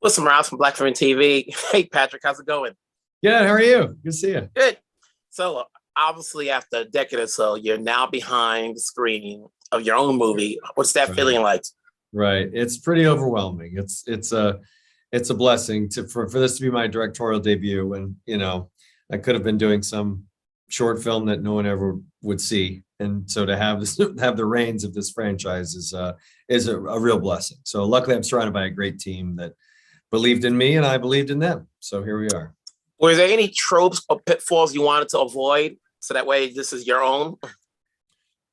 Listen, Rouse from Black Film TV. Hey, Patrick, how's it going? Good. How are you? Good to see you. Good. So, obviously, after a decade or so, you're now behind the screen of your own movie. What's that Right. feeling like? Right. It's pretty overwhelming. It's a blessing for this to be my directorial debut. And I could have been doing some short film that no one ever would see. And so to have this have the reins of this franchise is a real blessing. So luckily I'm surrounded by a great team that believed in me and I believed in them. So here we are. Were there any tropes or pitfalls you wanted to avoid so that way this is your own?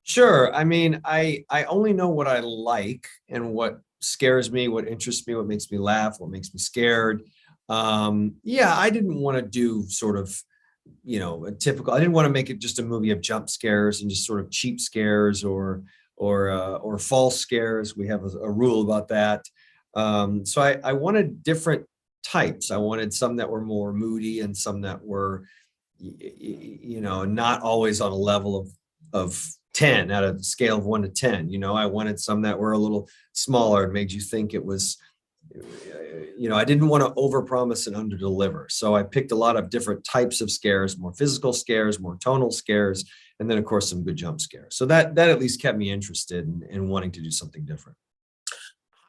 Sure. I mean, I only know what I like and what scares me, what interests me, what makes me laugh, what makes me scared. Yeah, I didn't want to do sort of, a typical. I didn't want to make it just a movie of jump scares and just sort of cheap scares or false scares. We have a rule about that. So I wanted different types. I wanted some that were more moody and some that were, not always on a level of 10 out of a scale of 1 to 10. I wanted some that were a little smaller and made you think it was, I didn't want to overpromise and underdeliver. So I picked a lot of different types of scares, more physical scares, more tonal scares, and then of course some good jump scares. So that at least kept me interested in wanting to do something different.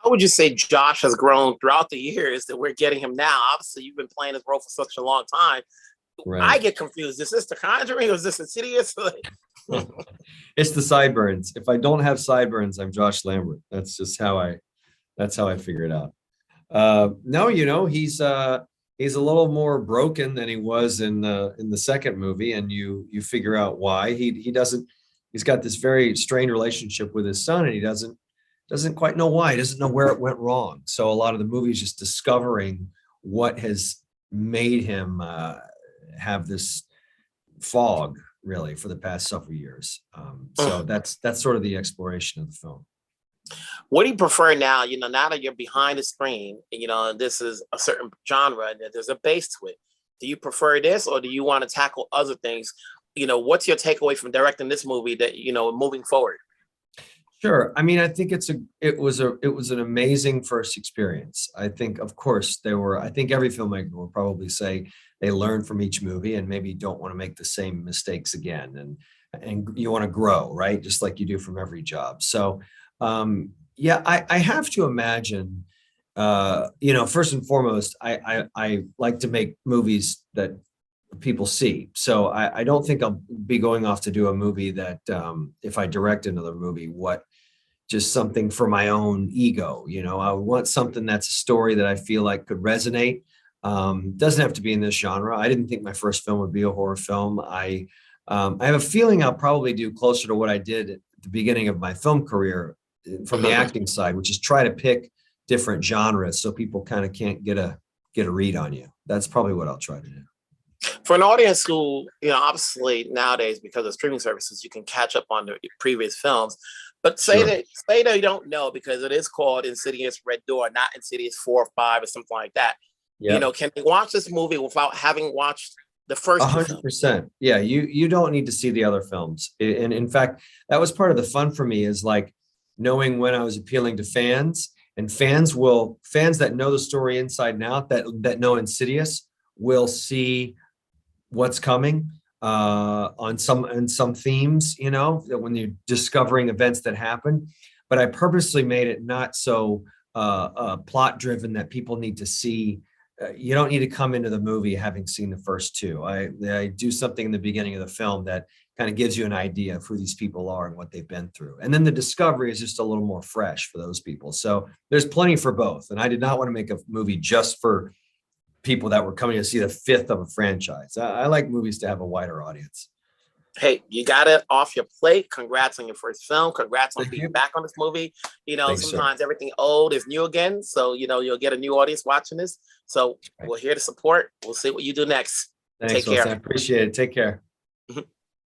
How would you say Josh has grown throughout the years that we're getting him now? Obviously, you've been playing this role for such a long time. I Right. get confused. Is this The Conjuring or is this Insidious? It's the sideburns. If I don't have sideburns, I'm Josh Lambert. That's how I figure it out. No, he's a little more broken than he was in the second movie, and you figure out why. He's got this very strained relationship with his son, and he doesn't quite know why. He doesn't know where it went wrong. So a lot of the movie is just discovering what has made him have this fog really for the past several years. So that's sort of the exploration of the film. What do you prefer now? Now that you're behind the screen, and this is a certain genre and there's a base to it. Do you prefer this or do you want to tackle other things? What's your takeaway from directing this movie that, moving forward? Sure. I mean, I think it was an amazing first experience. I think, of course, I think every filmmaker will probably say they learn from each movie and maybe don't want to make the same mistakes again. And you want to grow, right? Just like you do from every job. So, yeah, I have to imagine, first and foremost, I like to make movies that people see. So I don't think I'll be going off to do a movie that if I direct another movie, just something for my own ego. I would want something that's a story that I feel like could resonate. Doesn't have to be in this genre. I didn't think my first film would be a horror film. I have a feeling I'll probably do closer to what I did at the beginning of my film career from the acting side, which is try to pick different genres so people kind of can't get a read on you. That's probably what I'll try to do. For an audience who, obviously nowadays because of streaming services, you can catch up on the previous films. But Sure. say they don't know because it is called Insidious Red Door, not Insidious 4 or 5 or something like that. Yeah. Can they watch this movie without having watched the A first two hundred films? percent. Yeah, you don't need to see the other films. And in fact, that was part of the fun for me is like knowing when I was appealing to fans and fans that know the story inside and out, that know Insidious will see what's coming on some themes, that when you're discovering events that happen. But I purposely made it not so plot driven that people need to see. You don't need to come into the movie having seen the first two. I do something in the beginning of the film that kind of gives you an idea of who these people are and what they've been through. And then the discovery is just a little more fresh for those people. So there's plenty for both. And I did not want to make a movie just for people that were coming to see the fifth of a franchise. I like movies to have a wider audience. Hey, you got it off your plate. Congrats on your first film. Congrats on Thank being you. back on this movie. Thanks, sir. Sometimes everything old is new again. So, you'll get a new audience watching this. So Right. we're here to support. We'll see what you do next. Thanks, Take Wilson. I care. appreciate it. Take care.